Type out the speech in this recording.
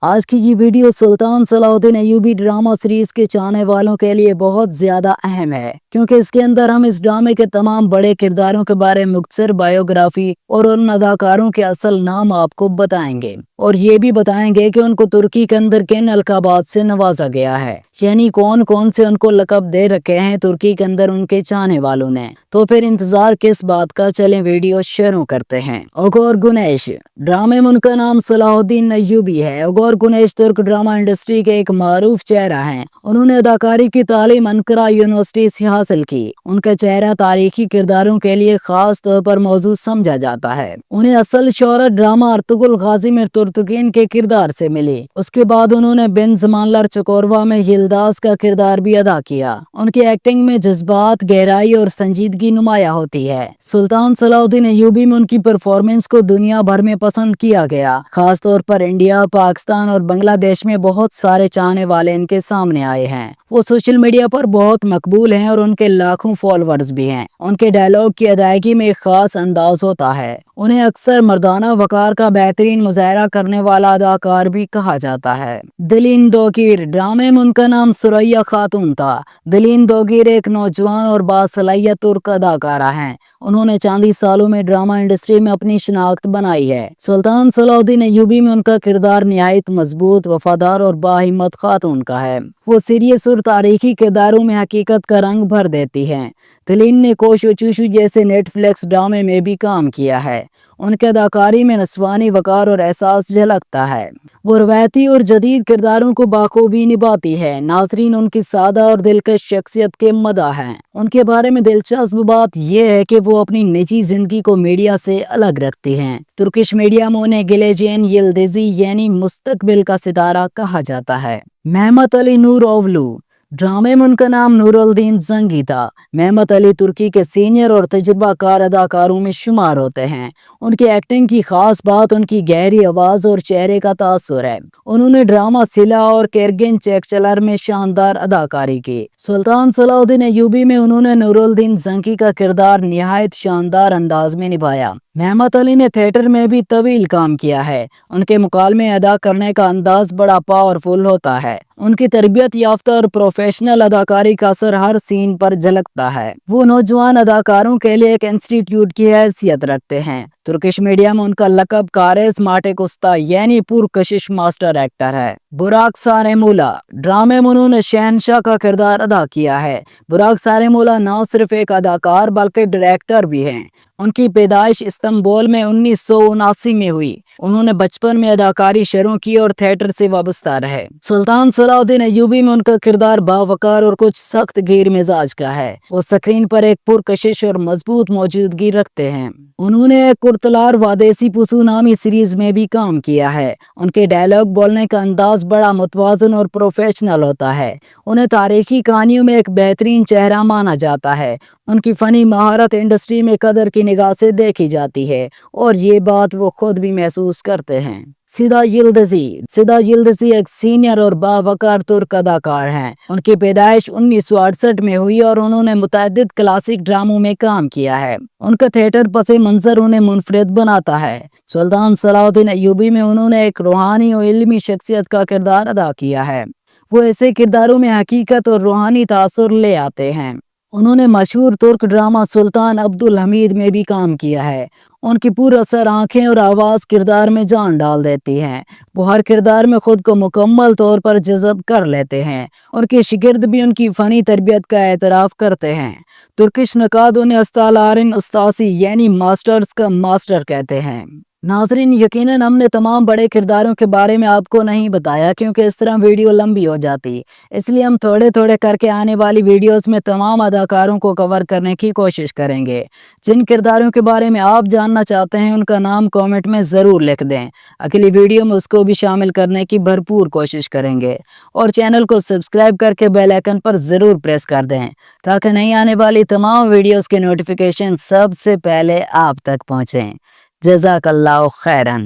आज की ये वीडियो सुल्तान सलाउद्दीन अय्यूबी ड्रामा सीरीज के चाहने वालों के लिए बहुत ज्यादा अहम है, क्योंकि इसके अंदर हम इस ड्रामे के तमाम बड़े किरदारों के बारे में मुख्तसर बायोग्राफी और उन अदाकारों के असल नाम आपको बताएंगे और ये भी बताएंगे कि उनको तुर्की के अंदर किन अलकाबात से नवाजा गया है, यानी कौन कौन से उनको लकब दे रखे हैं तुर्की के अंदर उनके चाहने वालों ने। तो फिर इंतजार किस बात का, चलें वीडियो शुरू करते हैं। ओगोर गुनेश ड्रामे में उनका नाम सलाहुद्दीन अय्यूबी है। ओगोर गुनेश तुर्क ड्रामा इंडस्ट्री के एक मारूफ चेहरा हैं। उन्होंने अदाकारी की तालीम अंकारा यूनिवर्सिटी से हासिल की। उनका चेहरा तारीखी किरदारों के लिए खास तौर पर मौजूद समझा जाता है। उन्हें असल शोहरत ड्रामा अर्तुगरुल गाजी में तुर्तुगीन के किरदार से मिली। उसके बाद उन्होंने बिन जमानलर चकोरवा में यिल्दाज का किरदार भी अदा किया। उनकी एक्टिंग में जज्बात, गहराई और संजीदगी नुमाया होती है। सुल्तान सलाउद्दीन अय्यूबी में उनकी परफॉर्मेंस को दुनिया भर में पसंद किया गया। खास तौर पर इंडिया, पाकिस्तान और बांग्लादेश में बहुत सारे चाहने वाले इनके सामने आए हैं। वो सोशल मीडिया पर बहुत मकबूल हैं और उनके लाखों फॉलोअर्स भी हैं। उनके डायलॉग की अदायगी में एक खास अंदाज होता है। उन्हें अक्सर मर्दाना वकार का बेहतरीन मुजाहरा करने वाला अदाकार भी कहा जाता है। दिलीन दोगीर ड्रामे में उनका नाम सुरैया खातून था। दिलीन दोगीर एक नौजवान और बासलाहियत तुर्क अदाकारा हैं। उन्होंने चांदी सालों में ड्रामा इंडस्ट्री में अपनी शनाख्त बनाई है। सुल्तान सलाउद्दीन अय्यूबी में उनका किरदार निहायत मजबूत, वफादार और बाहिम्मत खातून का है। वो सीरियस और तारीखी किरदारों में हकीकत का रंग भर देती हैं। दिलीन ने कोशो चूशू जैसे नेटफ्लिक्स ड्रामे में भी काम किया है। उनके अदाकारी में नस्वानी वकार और एहसास झलकता है। वो रवायती और जदीद किरदारों को बाखूबी निभाती है। नाज़रीन उनकी सादा और दिलकश शख्सियत के मदा हैं। उनके बारे में दिलचस्प बात यह है कि वो अपनी निजी जिंदगी को मीडिया से अलग रखती हैं। तुर्किश मीडिया में उन्हें गिलेजेन यिल्दिज़ी यानी मुस्तकबिल का सितारा कहा जाता है। मेहमत अली नूर ओवलू ड्रामे में उनका नाम नूरुद्दीन जंगी था। मेहमत अली तुर्की के सीनियर और तजुर्बाकार अदाकारों में शुमार होते हैं। उनकी एक्टिंग की खास बात उनकी गहरी आवाज और चेहरे का तासुर है। उन्होंने ड्रामा सिला और केरगिन चेकचलर में शानदार अदाकारी की। सुल्तान सलाउद्दीन अय्यूबी में उन्होंने नूरुद्दीन जंगी का किरदार निहायत शानदार अंदाज में निभाया। मेहमत अली ने थिएटर में भी तवील काम किया है। उनके मुकालमे अदा करने का अंदाज बड़ा पावरफुल होता है। उनकी तरबियत याफ्ता और प्रोफेशनल अदाकारी का असर हर सीन पर झलकता है। वो नौजवान अदाकारों के लिए एक इंस्टीट्यूट की हैसियत रखते हैं। तुर्किश मीडिया में उनका लकब कारिस्माटिक उस्ताद यानी पुरकशिश मास्टर एक्टर है। बुराक सारेमुला ड्रामे में उन्होंने शहनशाह का किरदार अदा किया है। बुराक सारेमुला न सिर्फ एक अदाकार बल्कि डायरेक्टर भी हैं। उनकी पैदाइश इस्तांबुल में 1979 में हुई। उन्होंने बचपन में अदाकारी शुरू की और थिएटर से वाबस्ता रहे। सुल्तान सलाउद्दीन अय्यूबी में उनका किरदार बावकार और कुछ सख्त गैर मिजाज का है। वो स्क्रीन पर एक पुरकशिश और मजबूत मौजूदगी रखते हैं। उन्होंने एक कुर्तलार वादेसी पुसू नामी सीरीज में भी काम किया है। उनके डायलॉग बोलने का अंदाज बड़ा मुतवाज़न और प्रोफेशनल होता है। उन्हें तारीखी कहानियों में एक बेहतरीन चेहरा माना जाता है। उनकी फनी महारत इंडस्ट्री में कदर की निगाह से देखी जाती है और ये बात वो खुद भी महसूस करते हैं। सिदा यिल्दिज़ी एक सीनियर और बावकार तुर्क अदाकार हैं। उनकी पैदाइश 1968 में हुई और उन्होंने मुतअद्दिद क्लासिक ड्रामों में काम किया है। उनका थिएटर पसे मंजर उन्हें मुनफरिद बनाता है। सुल्तान सलाउद्दीन अय्यूबी में उन्होंने एक रूहानी और इल्मी शख्सियत का किरदार अदा किया है। वो ऐसे किरदारों में हकीकत और रूहानी तासुर ले आते हैं। उन्होंने मशहूर तुर्क ड्रामा सुल्तान अब्दुल हमीद में भी काम किया है। उनकी पुरअसर आंखें और आवाज किरदार में जान डाल देती हैं। वो हर किरदार में खुद को मुकम्मल तौर पर जज़ब कर लेते हैं। उनके शिगिर्द भी उनकी फनी तरबियत का एतराफ़ करते हैं। तुर्किश नकाद उन्हें अस्तालारिन उस्तासी यानी मास्टर्स का मास्टर कहते हैं। नाज़रीन यकीनन हमने तमाम बड़े किरदारों के बारे में आपको नहीं बताया, क्योंकि इस तरह वीडियो लंबी हो जाती। इसलिए हम थोड़े थोड़े करके आने वाली वीडियोस में तमाम अदाकारों को कवर करने की कोशिश करेंगे। जिन किरदारों के बारे में आप जानना चाहते हैं उनका नाम कमेंट में ज़रूर लिख दें। अगली वीडियो में उसको भी शामिल करने की भरपूर कोशिश करेंगे। और चैनल को सब्सक्राइब करके बेल आइकन पर ज़रूर प्रेस कर दें, ताकि नई आने वाली तमाम वीडियोज़ के नोटिफिकेशन सबसे पहले आप तक पहुँचें। जज़ाकल्लाहु खैरन।